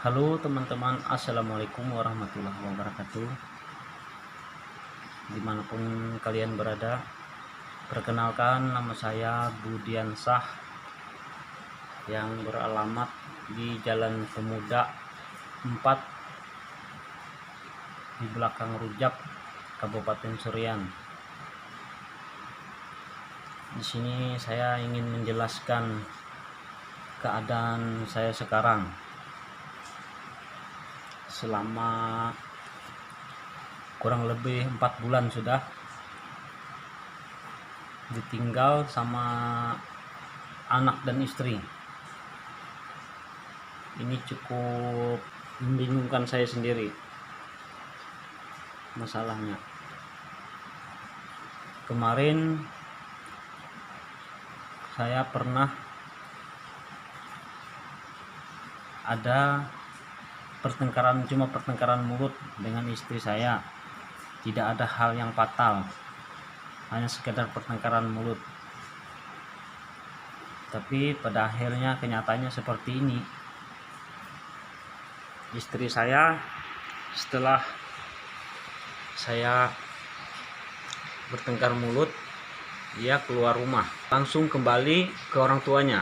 Halo teman-teman, assalamualaikum warahmatullahi wabarakatuh. Dimanapun kalian berada, perkenalkan nama saya Budiansah yang beralamat di Jalan Pemuda 4 di belakang Rujak, Kabupaten Surian. Di sini saya ingin menjelaskan keadaan saya sekarang. Selama kurang lebih 4 bulan sudah ditinggal sama anak dan istri. Ini cukup membingungkan saya sendiri masalahnya. Kemarin saya pernah ada cuma pertengkaran mulut dengan istri saya. Tidak ada hal yang fatal, hanya sekedar pertengkaran mulut. Tapi pada akhirnya kenyataannya seperti ini. Istri saya setelah saya bertengkar mulut, dia keluar rumah, langsung kembali ke orang tuanya.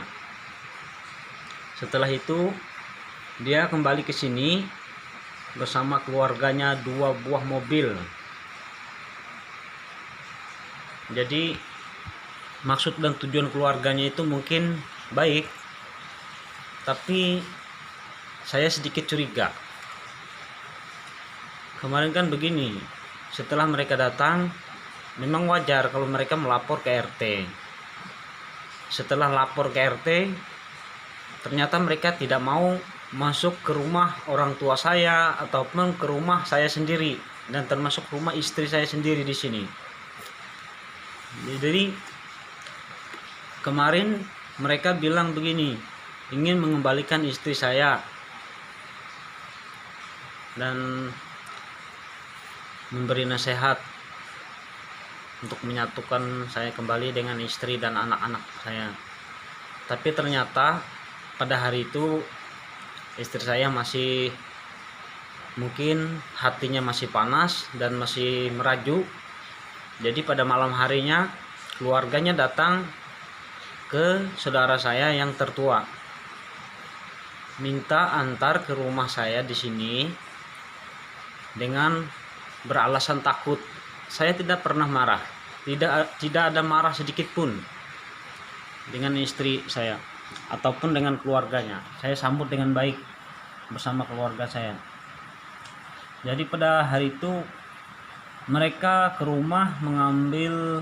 Setelah itu dia kembali ke sini bersama keluarganya, 2 buah mobil. Jadi maksud dan tujuan keluarganya itu mungkin baik, tapi saya sedikit curiga. Kemarin kan begini, setelah mereka datang, memang wajar kalau mereka melapor ke RT. Setelah lapor ke RT, ternyata mereka tidak mau masuk ke rumah orang tua saya ataupun ke rumah saya sendiri, dan termasuk rumah istri saya sendiri di sini. Jadi kemarin mereka bilang begini, ingin mengembalikan istri saya dan memberi nasihat untuk menyatukan saya kembali dengan istri dan anak-anak saya. Tapi ternyata pada hari itu istri saya masih, mungkin hatinya masih panas dan masih merajuk. Jadi pada malam harinya keluarganya datang ke saudara saya yang tertua, minta antar ke rumah saya di sini dengan beralasan takut. Saya tidak pernah marah, tidak ada marah sedikit pun dengan istri saya ataupun dengan keluarganya. Saya sambut dengan baik bersama keluarga saya. Jadi pada hari itu mereka ke rumah mengambil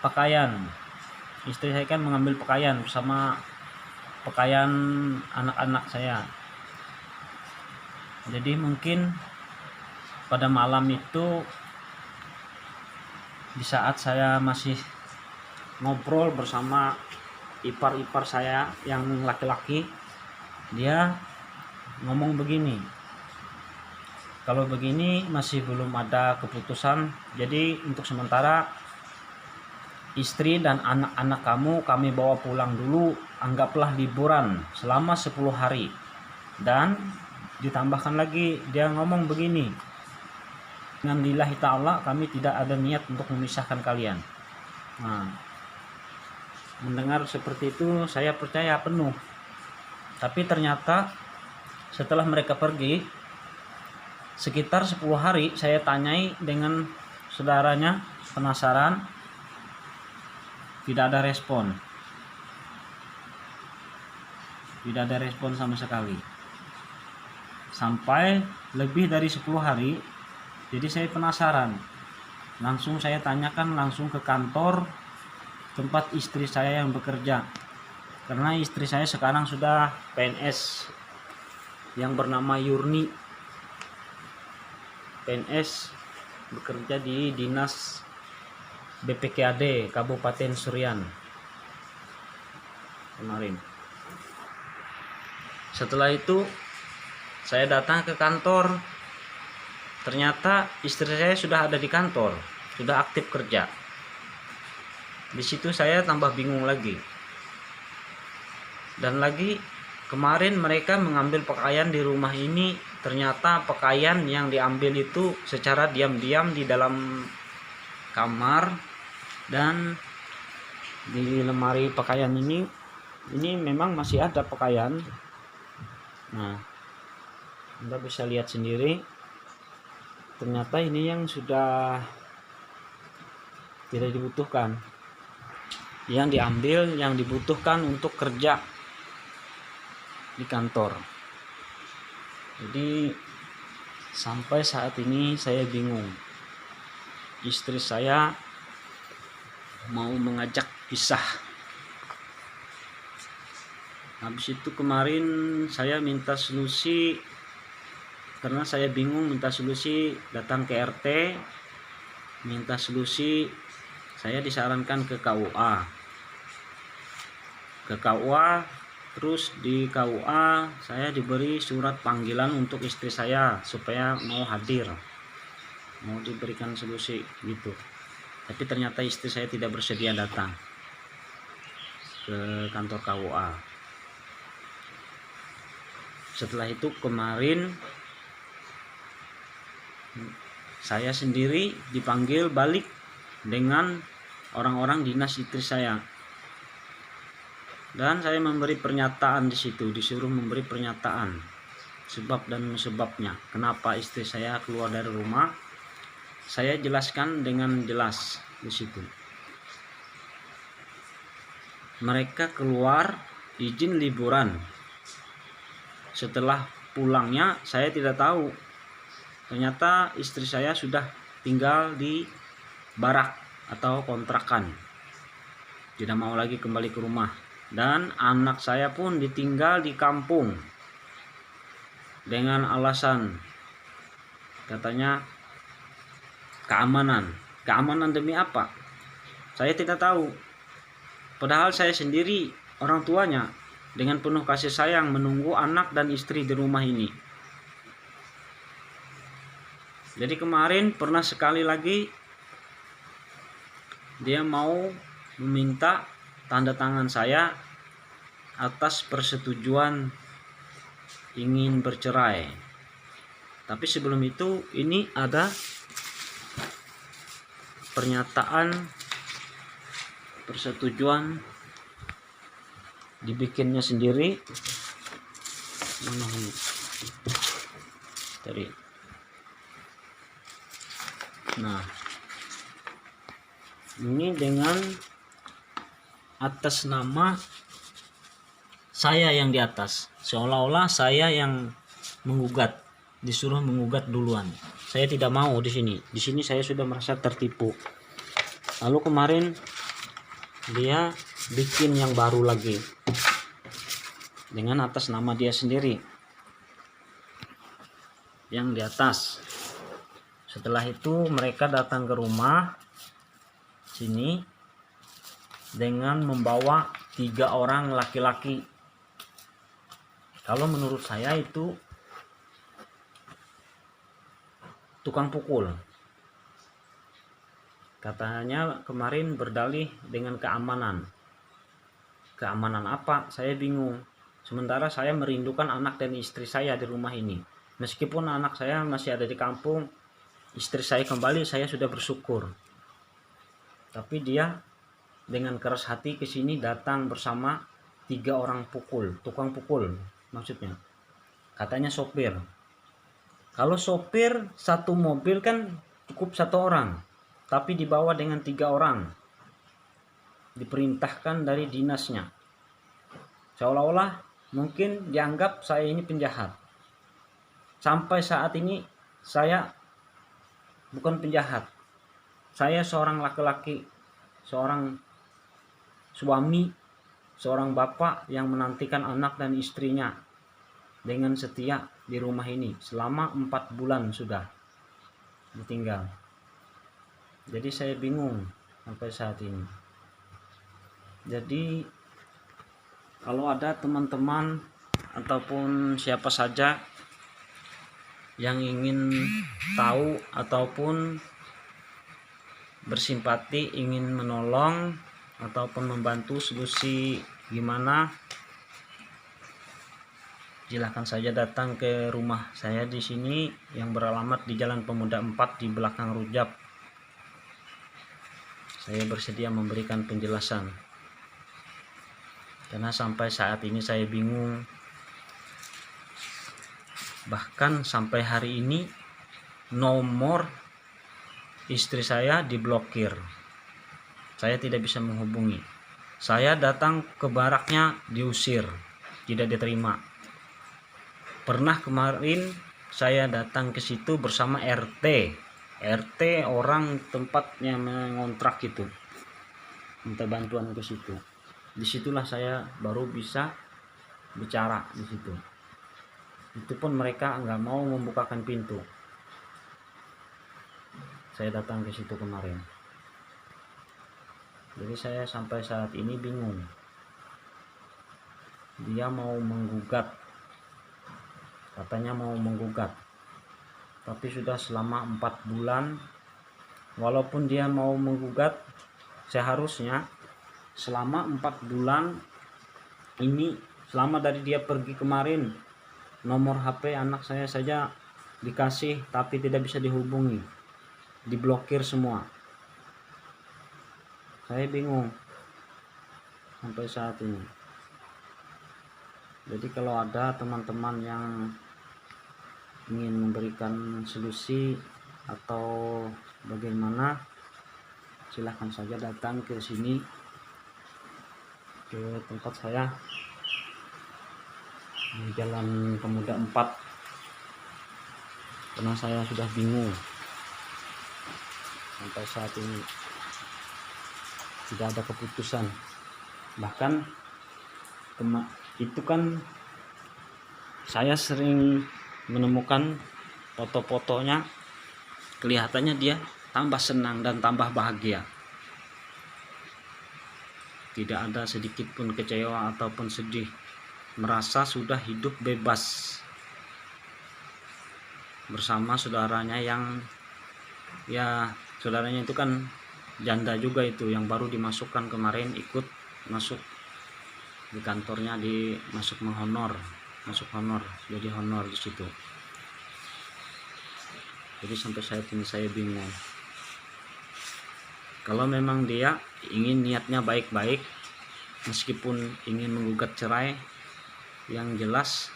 pakaian. Istri saya kan mengambil pakaian bersama pakaian anak-anak saya. Jadi mungkin pada malam itu, di saat saya masih ngobrol bersama ipar-ipar saya yang laki-laki, dia ngomong begini, kalau begini masih belum ada keputusan, jadi untuk sementara istri dan anak-anak kamu kami bawa pulang dulu, anggaplah liburan selama 10 hari. Dan ditambahkan lagi, dia ngomong begini, dengan lillahi ta'ala kami tidak ada niat untuk memisahkan kalian. Nah, mendengar seperti itu saya percaya penuh. Tapi ternyata setelah mereka pergi sekitar 10 hari, saya tanyai dengan saudaranya, penasaran, tidak ada respon. Tidak ada respon sama sekali. Sampai lebih dari 10 hari, jadi saya penasaran. Langsung saya tanyakan langsung ke kantor tempat istri saya yang bekerja. Karena istri saya sekarang sudah PNS yang bernama Yurni. PNS bekerja di Dinas BPKAD Kabupaten Surian kemarin. Setelah itu saya datang ke kantor. Ternyata istri saya sudah ada di kantor, sudah aktif kerja. Di situ saya tambah bingung lagi. Dan lagi kemarin mereka mengambil pakaian di rumah ini, ternyata pakaian yang diambil itu secara diam-diam di dalam kamar, dan di lemari pakaian ini memang masih ada pakaian. Nah, Anda bisa lihat sendiri, ternyata ini yang sudah tidak dibutuhkan, yang diambil yang dibutuhkan untuk kerja di kantor. Jadi sampai saat ini saya bingung. Istri saya mau mengajak pisah. Habis itu kemarin saya minta solusi, karena saya bingung minta solusi, datang ke RT minta solusi. Saya disarankan ke KUA, terus di KUA saya diberi surat panggilan untuk istri saya supaya mau hadir, mau diberikan solusi gitu. Tapi ternyata istri saya tidak bersedia datang ke kantor KUA. Setelah itu kemarin saya sendiri dipanggil balik dengan orang-orang dinas istri saya. Dan saya memberi pernyataan di situ, disuruh memberi pernyataan sebab dan sebabnya kenapa istri saya keluar dari rumah. Saya jelaskan dengan jelas di situ. Mereka keluar izin liburan. Setelah pulangnya saya tidak tahu, ternyata istri saya sudah tinggal di barak atau kontrakan, tidak mau lagi kembali ke rumah. Dan anak saya pun ditinggal di kampung dengan alasan katanya keamanan. Keamanan demi apa? Saya tidak tahu. Padahal saya sendiri orang tuanya dengan penuh kasih sayang menunggu anak dan istri di rumah ini. Jadi kemarin pernah sekali lagi dia mau meminta tanda tangan saya atas persetujuan ingin bercerai. Tapi sebelum itu ini ada pernyataan persetujuan dibikinnya sendiri. Mana ini? Tadi. Nah, ini dengan atas nama saya yang di atas, seolah-olah saya yang menggugat, disuruh menggugat duluan. Saya tidak mau di sini. Di sini saya sudah merasa tertipu. Lalu kemarin dia bikin yang baru lagi dengan atas nama dia sendiri yang di atas. Setelah itu mereka datang ke rumah sini dengan membawa 3 orang laki-laki. Kalau menurut saya itu tukang pukul. Katanya kemarin berdalih dengan keamanan. Keamanan apa? Saya bingung. Sementara saya merindukan anak dan istri saya di rumah ini. Meskipun anak saya masih ada di kampung, istri saya kembali, saya sudah bersyukur. Tapi dia dengan keras hati ke sini datang bersama 3 orang tukang pukul maksudnya. Katanya sopir. Kalau sopir satu mobil kan cukup 1 orang, tapi dibawa dengan 3 orang. Diperintahkan dari dinasnya. Seolah-olah mungkin dianggap saya ini penjahat. Sampai saat ini saya bukan penjahat. Saya seorang laki-laki, seorang suami, seorang bapak yang menantikan anak dan istrinya dengan setia di rumah ini selama 4 bulan sudah ditinggal. Jadi saya bingung sampai saat ini. Jadi kalau ada teman-teman ataupun siapa saja yang ingin tahu ataupun bersimpati, ingin menolong ataupun membantu solusi gimana silahkan saja datang ke rumah saya di sini yang beralamat di Jalan Pemuda 4 di belakang Rujab. Saya bersedia memberikan penjelasan. Karena sampai saat ini saya bingung. Bahkan sampai hari ini nomor istri saya diblokir. Saya tidak bisa menghubungi. Saya datang ke baraknya diusir, tidak diterima. Pernah kemarin saya datang ke situ bersama RT orang tempatnya mengontrak itu, minta bantuan ke situ. Disitulah saya baru bisa bicara di situ. Itu pun mereka nggak mau membukakan pintu. Saya datang ke situ kemarin. Jadi saya sampai saat ini bingung. Dia mau menggugat, katanya mau menggugat, tapi sudah selama 4 bulan. Walaupun dia mau menggugat, seharusnya selama 4 bulan ini, selama dari dia pergi kemarin, nomor HP anak saya saja dikasih tapi tidak bisa dihubungi, diblokir semua. Saya bingung sampai saat ini. Jadi kalau ada teman-teman yang ingin memberikan solusi atau bagaimana, silahkan saja datang ke sini, ke tempat saya di Jalan Pemuda 4, karena saya sudah bingung sampai saat ini, tidak ada keputusan. Bahkan itu kan saya sering menemukan foto-fotonya, kelihatannya dia tambah senang dan tambah bahagia. Tidak ada sedikit pun kecewa ataupun sedih, merasa sudah hidup bebas bersama saudaranya yang saudaranya itu kan janda juga, itu yang baru dimasukkan kemarin, ikut masuk di kantornya, masuk honor, jadi honor di situ. Jadi sampai saat ini saya bingung. Kalau memang dia ingin niatnya baik-baik, meskipun ingin menggugat cerai, yang jelas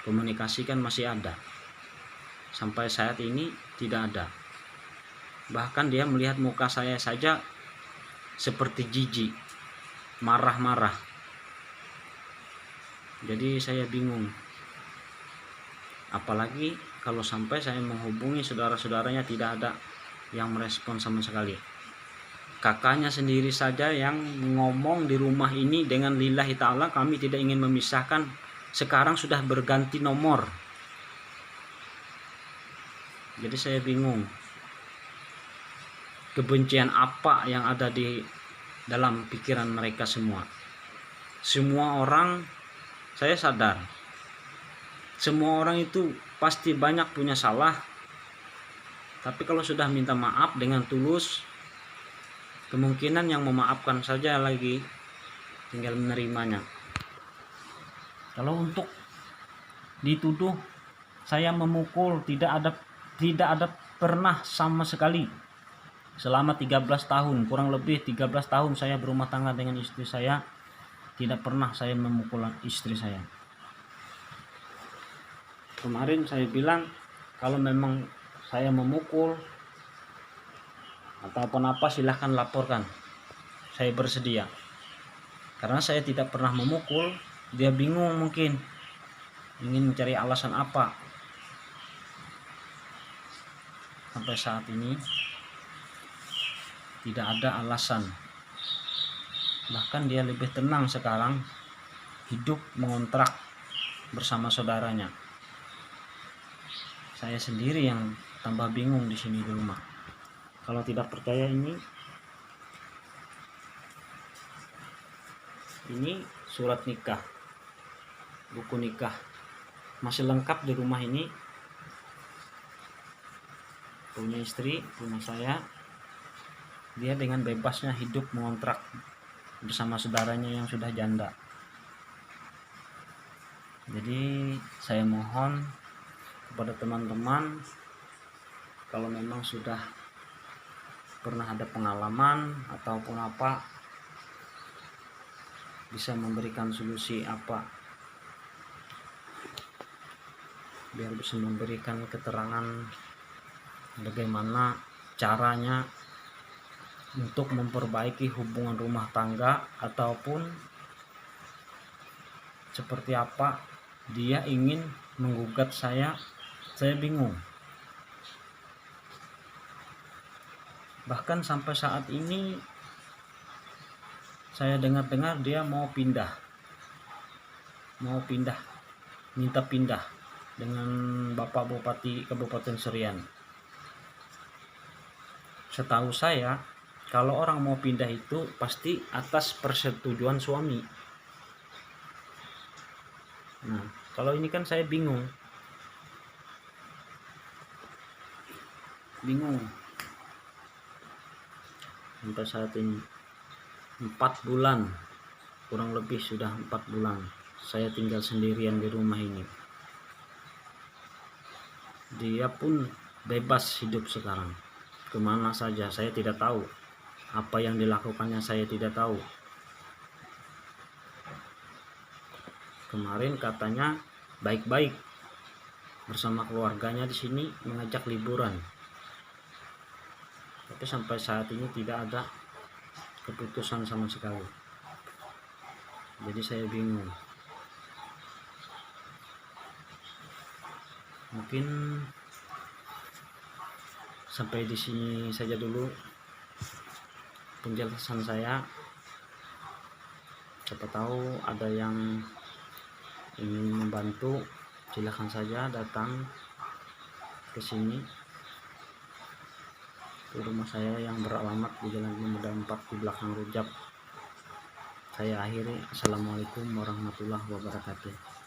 komunikasi kan masih ada. Sampai saat ini tidak ada. Bahkan dia melihat muka saya saja seperti jijik, marah-marah. Jadi saya bingung. Apalagi kalau sampai saya menghubungi saudara-saudaranya, tidak ada yang merespon sama sekali. Kakaknya sendiri saja yang ngomong di rumah ini dengan lillahi ta'ala, kami tidak ingin memisahkan, sekarang sudah berganti nomor. Jadi saya bingung, kebencian apa yang ada di dalam pikiran mereka semua. Semua orang, saya sadar, semua orang itu pasti banyak punya salah. Tapi kalau sudah minta maaf dengan tulus, kemungkinan yang memaafkan saja lagi, tinggal menerimanya. Kalau untuk dituduh saya memukul, tidak ada pernah sama sekali. Selama 13 tahun, kurang lebih 13 tahun saya berumah tangga dengan istri saya, tidak pernah saya memukul istri saya. Kemarin saya bilang, kalau memang saya memukul ataupun apa, silahkan laporkan, saya bersedia. Karena saya tidak pernah memukul. Dia bingung, mungkin ingin mencari alasan apa. Sampai saat ini tidak ada alasan. Bahkan dia lebih tenang sekarang, hidup mengontrak bersama saudaranya. Saya sendiri yang tambah bingung di sini di rumah. Kalau tidak percaya, ini surat nikah, buku nikah, masih lengkap di rumah ini. Punya istri, punya saya. Dia dengan bebasnya hidup mengontrak bersama saudaranya yang sudah janda. Jadi saya mohon kepada teman-teman, kalau memang sudah pernah ada pengalaman ataupun apa, bisa memberikan solusi apa, biar bisa memberikan keterangan bagaimana caranya untuk memperbaiki hubungan rumah tangga, ataupun seperti apa dia ingin menggugat saya bingung. Bahkan sampai saat ini saya dengar-dengar dia mau pindah, minta pindah dengan Bapak Bupati Kabupaten Serian. Setahu saya, kalau orang mau pindah itu pasti atas persetujuan suami. Nah, kalau ini kan saya bingung. Sampai saat ini 4 bulan, kurang lebih sudah 4 bulan saya tinggal sendirian di rumah ini. Dia pun bebas hidup sekarang, kemana saja saya tidak tahu, apa yang dilakukannya saya tidak tahu. Kemarin katanya baik-baik bersama keluarganya di sini mengajak liburan, tapi sampai saat ini tidak ada keputusan sama sekali. Jadi saya bingung. Mungkin sampai di sini saja dulu penjelasan saya. Siapa tahu ada yang ingin membantu, silakan saja datang ke sini, ke rumah saya yang beralamat di Jalan Pemuda 4 di belakang Rujak. Saya akhiri. Assalamualaikum warahmatullahi wabarakatuh.